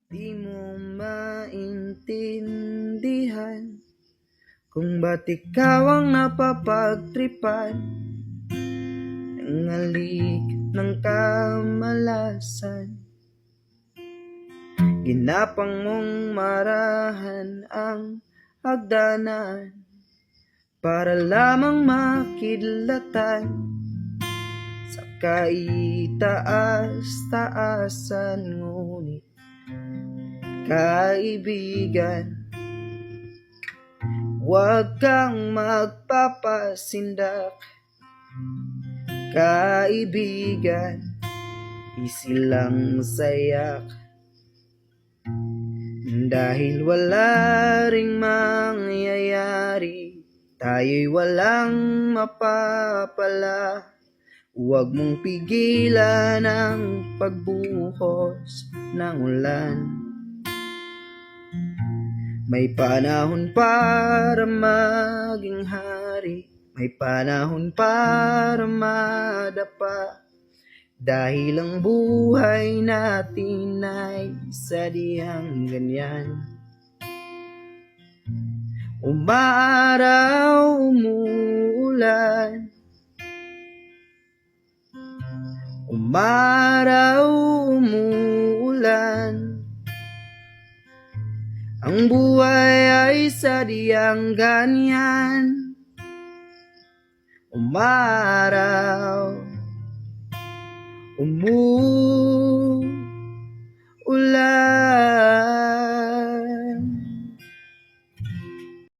Di mo maintindihan kung ba't ikaw ang napapagtripan ng halik ng kamalasan. Ginapang mong marahan ang hagdanan para lamang makidlatan sa kaitaas-taasan. Ngunit kaibigan, huwag kang magpapasindak. Kaibigan, isilang sayak, dahil wala ring mangyayari, tayo'y walang mapapala. Huwag mong pigilan ang pagbuhos ng ulan. May panahon para maging hari, may panahon para madapa, dahil ang buhay natin ay sadyang ganyan. Umaraw, umuulan, umaraw, umuulan, ang buhay ay sadyang ganyan. Umaraw, umuulan,